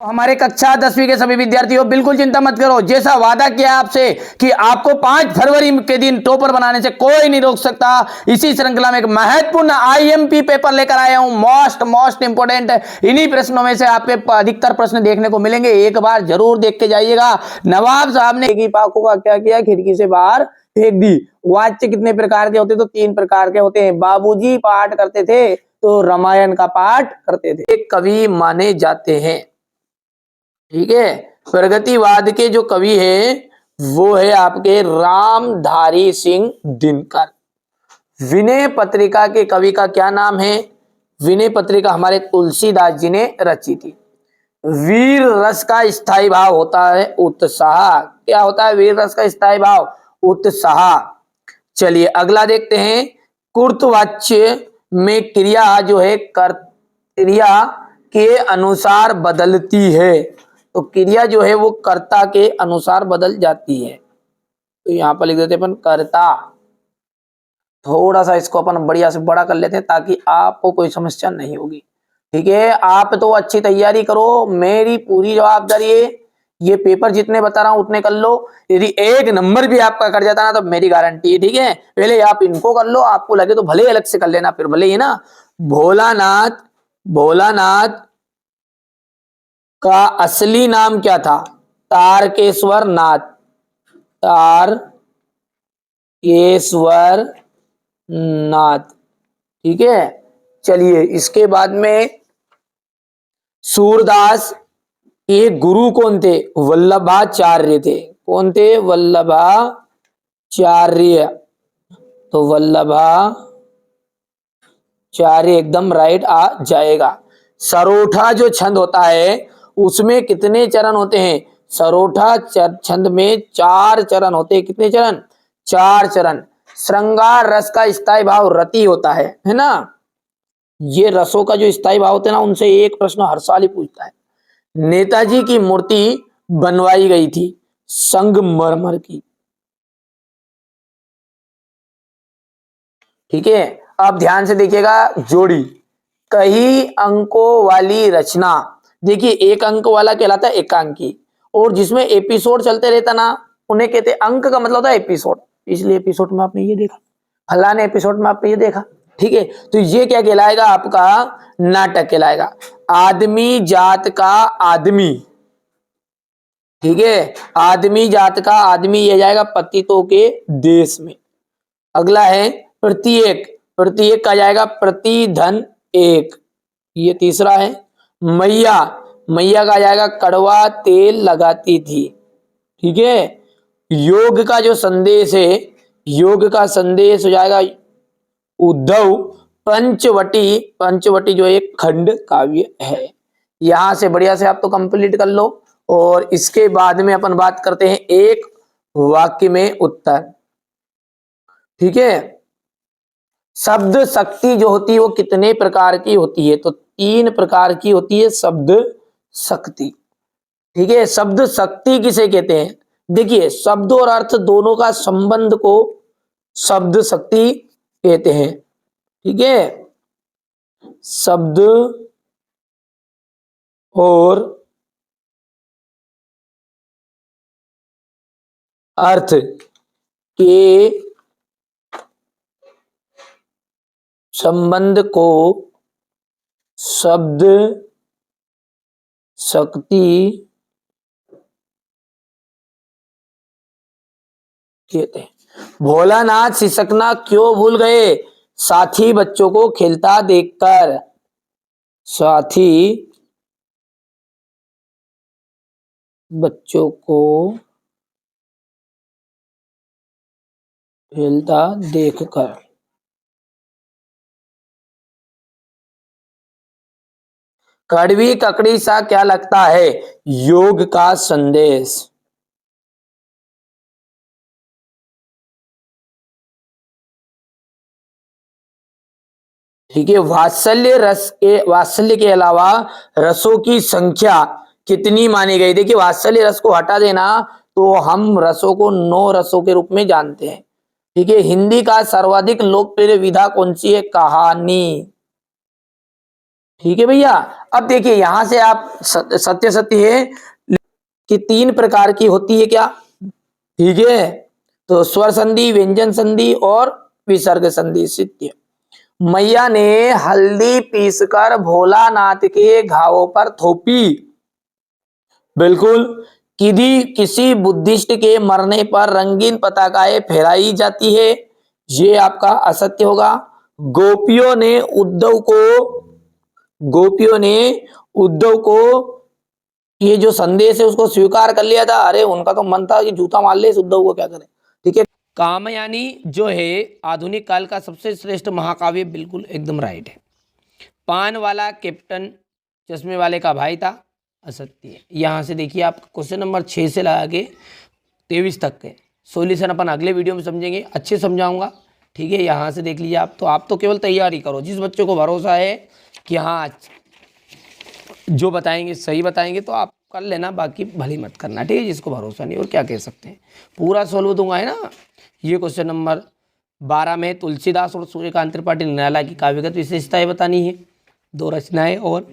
हमारे कक्षा 10वीं के सभी विद्यार्थियों बिल्कुल चिंता मत करो। जैसा वादा किया आपसे कि आपको 5 फरवरी के दिन टॉपर बनाने से कोई नहीं रोक सकता, इसी श्रृंखला में एक महत्वपूर्ण आईएमपी पेपर लेकर आया हूं। मोस्ट इंपोर्टेंट इन्हीं प्रश्नों में से आपके अधिकतर प्रश्न देखने को मिलेंगे। एक बार जरूर देख के जाइएगा। नवाब साहब ने पाकों का क्या किया, खिड़की से बाहर फेंक दी। वाच्य कितने प्रकार के होते, तो 3 प्रकार के होते हैं। बाबूजी पाठ करते थे तो रामायण का पाठ करते थे। एक कवि माने जाते हैं। ठीक है, प्रगतिवाद के जो कवि है वो है आपके रामधारी सिंह दिनकर। विनय पत्रिका के कवि का क्या नाम है? विनय पत्रिका हमारे तुलसीदास जी ने रची थी। वीर रस का स्थायी भाव होता है उत्साह। क्या होता है वीर रस का स्थायी भाव? उत्साह। चलिए अगला देखते हैं। कुर्तवाच्य में क्रिया जो है क्रिया के अनुसार बदलती है। तो क्रिया जो है वो कर्ता के अनुसार बदल जाती है। तो यहां पर लिख देते हैं अपन कर्ता। थोड़ा सा इसको अपन बढ़िया से बड़ा कर लेते हैं ताकि आपको कोई समस्या नहीं होगी। ठीक है, आप तो अच्छी तैयारी करो, मेरी पूरी जवाबदारी है। ये पेपर जितने बता रहा हूं उतने कर लो। यदि 1 नंबर भी आपका कट जाता ना तो मेरी गारंटी है। ठीक है, पहले आप इनको कर लो, आपको लगे तो भले अलग से कर लेना, फिर भले ही ना। भोलानाथ भोलानाथ का असली नाम क्या था? तारकेश्वर नाथ। तारकेश्वर नाथ। ठीक है, चलिए इसके बाद में सूरदास के गुरु कौन थे? वल्लभाचार्य थे। कौन थे? वल्लभाचार्य। तो वल्लभाचार्य एकदम राइट आ जाएगा। सरोठा जो छंद होता है उसमें कितने चरण होते हैं? सरोठा छंद में 4 चरण होते हैं। कितने चरण? 4 चरण। श्रृंगार रस का स्थायी भाव रति होता है ना। ये रसों का जो स्थायी भाव होते हैं ना, उनसे एक प्रश्न हर साल ही पूछता है। नेताजी की मूर्ति बनवाई गई थी संगमरमर की। ठीक है, अब ध्यान से देखिएगा। जोड़ी कई अंकों वाली रचना। देखिए 1 अंक वाला कहलाता है एकांकी, और जिसमें एपिसोड चलते रहता ना उन्हें कहते हैं। अंक का मतलब होता है एपिसोड। इसलिए एपिसोड में आपने ये देखा, फलाने एपिसोड में आपने ये देखा। ठीक है, तो ये क्या कहलाएगा? आपका नाटक कहलाएगा। आदमी जात का आदमी। ठीक है, आदमी जात का आदमी ये जाएगा पतितों के देश में। अगला है प्रत्येक। प्रत्येक का जाएगा प्रतिधन एक। ये तीसरा है। मैया। मैया का जाएगा कड़वा तेल लगाती थी। ठीक है, योग का जो संदेश है, योग का संदेश हो जाएगा उद्धव। पंचवटी। पंचवटी जो एक खंड काव्य है। यहां से बढ़िया से आप तो कंप्लीट कर लो, और इसके बाद में अपन बात करते हैं एक वाक्य में उत्तर। ठीक है, शब्द शक्ति जो होती है वो कितने प्रकार की होती है? तो 3 प्रकार की होती है शब्द शक्ति। ठीक है, शब्द शक्ति किसे कहते हैं? देखिए शब्द और अर्थ दोनों का संबंध को शब्द शक्ति कहते हैं। ठीक है, शब्द और अर्थ के संबंध को शब्द शक्ति कहते हैं। भोलानाथ सिसकना क्यों भूल गए? साथी बच्चों को खेलता देखकर। साथी बच्चों को खेलता देखकर। कड़वी ककड़ी सा क्या लगता है? योग का संदेश। ठीक है, वात्सल्य के अलावा रसों की संख्या कितनी मानी गई? देखिए वात्सल्य रस को हटा देना तो हम रसों को 9 रसों के रूप में जानते हैं। ठीक है, हिंदी का सर्वाधिक लोकप्रिय विधा कौन सी है? कहानी। ठीक है भैया। अब देखिए यहां से आप सत्य सत्य है कि 3 प्रकार की होती है क्या, ठीक है, तो स्वर संधि, व्यंजन संधि और विसर्ग संधि सिद्ध। मैया ने हल्दी पीसकर भोलानाथ के घावों पर थोपी, बिल्कुल। किसी बुद्धिस्ट के मरने पर रंगीन पताकाएं फहराई जाती है, ये आपका असत्य होगा। गोपियों ने उद्धव को ये जो संदेश है उसको स्वीकार कर लिया था। अरे उनका तो मन था कि जूता मार ले इस उद्धव को, क्या करें, ठीक है। कामयानी जो है आधुनिक काल का सबसे श्रेष्ठ महाकाव्य, बिल्कुल एकदम राइट है। पान वाला कैप्टन चश्मे वाले का भाई था, असत्य है। यहाँ से देखिए आप क्वेश्चन नंबर 6 से लगा के 23 तक के सॉल्यूशन अपन अगले वीडियो में समझेंगे, अच्छे समझाऊंगा, ठीक है। यहाँ से देख लीजिए आप, तो आप तो केवल तैयारी करो। जिस बच्चों को भरोसा है कि हाँ जो बताएंगे सही बताएंगे तो आप कर लेना, बाकी भली मत करना, ठीक है। जिसको भरोसा नहीं और क्या कह सकते हैं, पूरा सोल्व दूंगा, है ना। ये क्वेश्चन नंबर 12 में तुलसीदास और सूर्यकांत त्रिपाठी निराला की काव्यगत विशेषताएं बतानी है, 2 रचनाएं और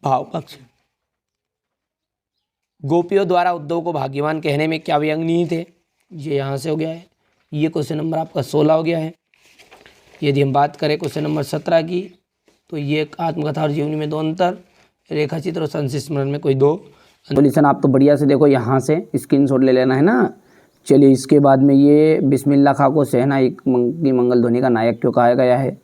भाव पक्ष। गोपियों द्वारा उद्धव को भाग्यवान कहने में क्या व्यंग नहीं थे, ये यहाँ से हो गया है। ये क्वेश्चन नंबर आपका 16 हो गया है। यदि हम बात करें क्वेश्चन नंबर 17 की, तो ये आत्मकथा और जीवनी में 2 अंतर, रेखा चित्र और संस्मरण में कोई 2 सॉल्यूशन। आप तो बढ़िया से देखो, यहाँ से स्क्रीनशॉट ले लेना, है ना। चलिए इसके बाद में ये बिस्मिल्लाह खां को शहनाई की मंगल ध्वनि का नायक क्यों कहा गया है।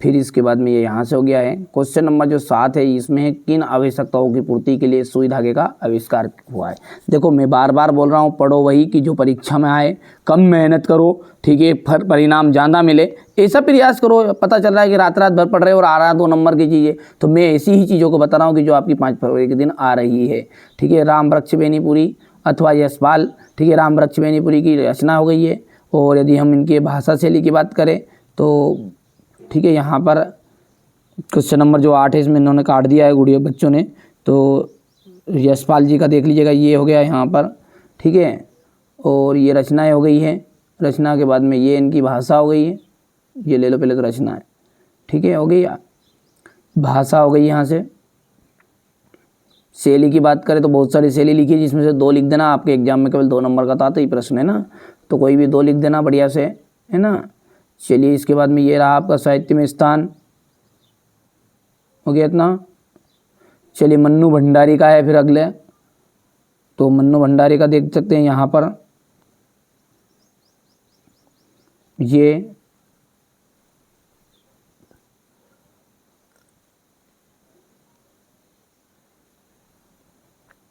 फिर इसके बाद में ये यहाँ से हो गया है। क्वेश्चन नंबर जो 7 है इसमें किन आवश्यकताओं की पूर्ति के लिए सुई धागे का आविष्कार हुआ है। देखो मैं बार बार बोल रहा हूँ, पढ़ो वही कि जो परीक्षा में आए, कम मेहनत करो, ठीक है, परिणाम ज़्यादा मिले, ऐसा प्रयास करो। पता चल रहा है कि रात भर पढ़ रहे हो और आ रहा है 2 नंबर की चीज़ें, तो मैं ऐसी ही चीज़ों को बता रहा हूँ कि जो आपकी 5 फरवरी के दिन आ रही है, ठीक है। राम वृक्ष बेनीपुरी अथवा यशपाल, ठीक है, राम वृक्ष बेनीपुरी की रचना हो गई है। और यदि हम इनके भाषा शैली की बात करें तो ठीक है, यहाँ पर क्वेश्चन नंबर जो 8 है इसमें इन्होंने काट दिया है गुड़िया बच्चों ने, तो यशपाल जी का देख लीजिएगा, ये हो गया यहाँ पर, ठीक है। और ये रचनाएं हो गई है, रचना के बाद में ये इनकी भाषा हो गई है, ये ले लो पहले तो रचना है, ठीक है, हो गई। भाषा हो गई। यहाँ से शैली की बात करें तो बहुत सारी शैली लिखी है, जिसमें से 2 लिख देना। आपके एग्जाम में केवल 2 नंबर का था तो ये प्रश्न है ना, तो कोई भी 2 लिख देना बढ़िया से, है ना। चलिए इसके बाद में ये रहा आपका साहित्य में स्थान, हो गया इतना। चलिए मन्नू भंडारी का है फिर अगले, तो मन्नू भंडारी का देख सकते हैं यहाँ पर, ये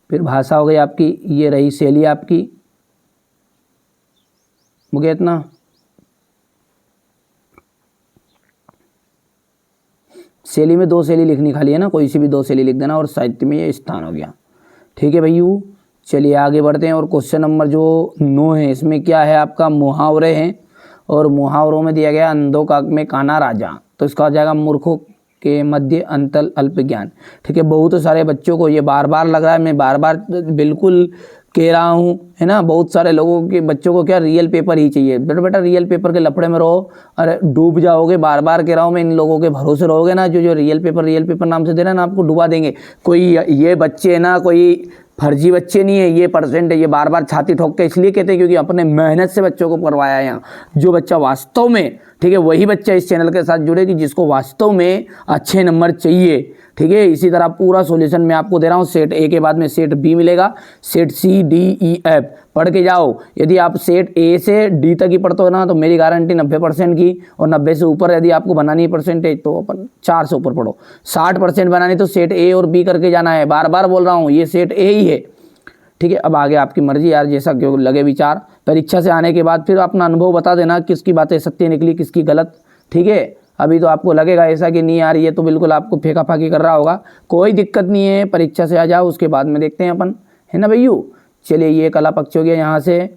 फिर भाषा हो गई आपकी, ये रही शैली आपकी, हो गया इतना। शैली में 2 शैली लिखनी खाली है ना, कोई सी भी 2 शैली लिख देना। और साहित्य में ये स्थान हो गया, ठीक है भैयू। चलिए आगे बढ़ते हैं। और क्वेश्चन नंबर जो 9 है इसमें क्या है आपका, मुहावरे हैं। और मुहावरों में दिया गया अंधों का में काना राजा, तो इसका हो जाएगा मूर्खों के मध्य अंतल अल्प ज्ञान, ठीक है। बहुत सारे बच्चों को ये बार बार लग रहा है, मैं बार बार बिल्कुल कह रहा हूँ, है ना। बहुत सारे लोगों के बच्चों को क्या रियल पेपर ही चाहिए। बेटा रियल पेपर के लफड़े में रहो, अरे डूब जाओगे। बार बार कह रहा हूँ मैं, इन लोगों के भरोसे रहोगे ना, जो रियल पेपर नाम से दे रहे हैं ना, आपको डुबा देंगे। कोई ये बच्चे ना कोई फर्जी बच्चे नहीं है, ये परसेंट है, ये बार बार छाती ठोक के इसलिए कहते हैं क्योंकि अपने मेहनत से बच्चों को करवाया है यहाँ। जो बच्चा वास्तव में, ठीक है, वही बच्चा इस चैनल के साथ जुड़े कि जिसको वास्तव में अच्छे नंबर चाहिए, ठीक है। इसी तरह पूरा सॉल्यूशन मैं आपको दे रहा हूँ। सेट ए के बाद में सेट बी मिलेगा, set C D E F पढ़ के जाओ। यदि आप सेट ए से डी तक ही पढ़ते हो ना, तो मेरी गारंटी 90% की, और 90 से ऊपर यदि आपको बनानी है परसेंटेज तो अपन 4 से ऊपर पढ़ो। 60% बनानी तो सेट ए और बी करके जाना है। बार बार बोल रहा हूँ, ये सेट ए ही है, ठीक है। अब आगे आपकी मर्जी यार, जैसा क्यों लगे विचार। परीक्षा से आने के बाद फिर अपना अनुभव बता देना, किसकी बातें सत्य निकली किसकी गलत, ठीक है। अभी तो आपको लगेगा ऐसा कि नहीं यार ये तो बिल्कुल आपको फेंका फाकी कर रहा होगा, कोई दिक्कत नहीं है, परीक्षा से आ जाओ, उसके बाद में देखते हैं अपन, है ना भैयू। चलिए ये कला पक्ष हो गया। यहाँ से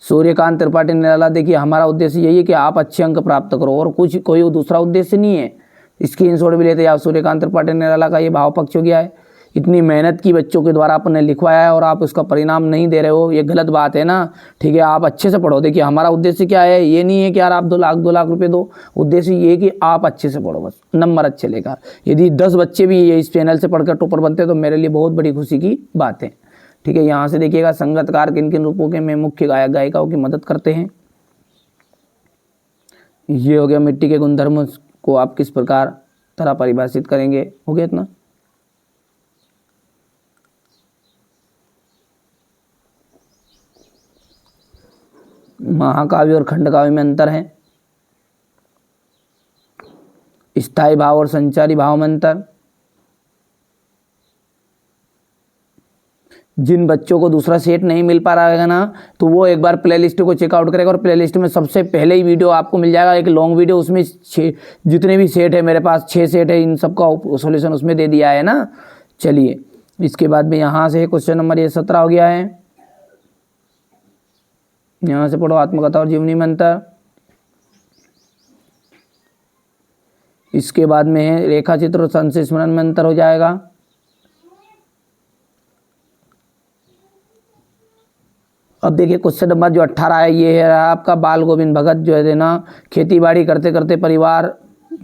सूर्यकांत त्रिपाठी निराला, देखिए हमारा उद्देश्य यही है कि आप अच्छे अंक प्राप्त करो, और कुछ कोई दूसरा उद्देश्य नहीं है। स्क्रीनशॉट भी लेते जाओ। सूर्यकांत त्रिपाठी निराला का ये भाव पक्ष हो गया है। इतनी मेहनत की बच्चों के द्वारा आपने लिखवाया है और आप उसका परिणाम नहीं दे रहे हो, ये गलत बात है ना। ठीक है, आप अच्छे से पढ़ो। देखिए हमारा उद्देश्य क्या है, ये नहीं है कि यार आप 2 लाख रुपए दो, उद्देश्य ये है कि आप अच्छे से पढ़ो, बस नंबर अच्छे लेकर। यदि 10 बच्चे भी ये इस चैनल से पढ़कर टॉपर बनते हैं तो मेरे लिए बहुत बड़ी खुशी की बात है। ठीक है, यहाँ से देखिएगा संगीतकार किन किन रूपों के में मुख्य गायक गायिकाओं की मदद करते हैं। ये हो गया मिट्टी के गुणधर्म को आप किस प्रकार तरह परिभाषित करेंगे, हो गया इतना। महाकाव्य और खंडकाव्य में अंतर है। स्थायी भाव और संचारी भाव में अंतर। जिन बच्चों को दूसरा सेट नहीं मिल पा रहा है ना, तो वो एक बार प्लेलिस्ट को चेकआउट करेगा और प्लेलिस्ट में सबसे पहले ही वीडियो आपको मिल जाएगा, एक लॉन्ग वीडियो। उसमें जितने भी सेट है, मेरे पास 6 सेट है, इन सब का सॉल्यूशन उसमें दे दिया है ना। चलिए इसके बाद में यहाँ से क्वेश्चन नंबर ये 17 हो गया है। यहाँ से पढ़ो आत्मकथा और जीवनी में अंतर। इसके बाद में है रेखा चित्र और संशय स्मरण में अंतर हो जाएगा। अब देखिए क्वेश्चन नंबर जो 18 है, ये है आपका बाल गोविंद भगत जो है ना, खेती बाड़ी करते करते परिवार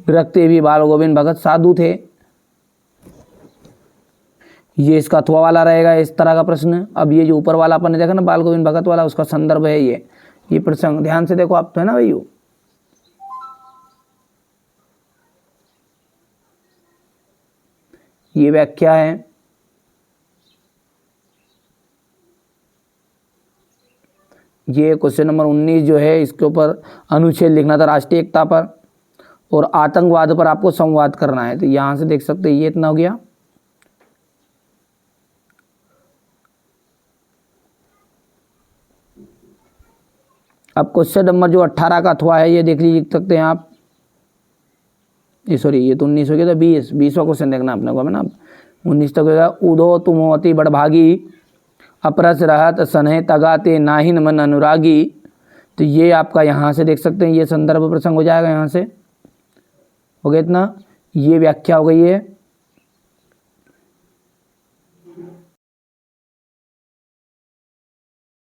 रखते भी बाल गोविंद भगत साधु थे। ये इसका अथवा वाला रहेगा इस तरह का प्रश्न। अब ये जो ऊपर वाला अपन ने देखा ना बाल गोविंद भगत वाला, उसका संदर्भ है ये प्रसंग। ध्यान से देखो आप, तो है ना भाई। ये व्याख्या है। ये क्वेश्चन नंबर 19 जो है, इसके ऊपर अनुच्छेद लिखना था राष्ट्रीय एकता पर और आतंकवाद पर आपको संवाद करना है। तो यहां से देख सकते हैं ये इतना हो गया। अब क्वेश्चन नंबर जो 18 का अथवा है, ये देख लीजिए, लिख सकते हैं आप। ये सॉरी, ये तो 19 हो गया था, 20वां क्वेश्चन देखना अपने को है ना। 19 तक होगा। उदो तुमोती बड़भागी अपरस रहत सनह तगाते नाहिन मन अनुरागी। तो ये आपका यहाँ से देख सकते हैं, ये संदर्भ प्रसंग हो जाएगा। यहाँ से हो गया इतना। ये व्याख्या हो गई है।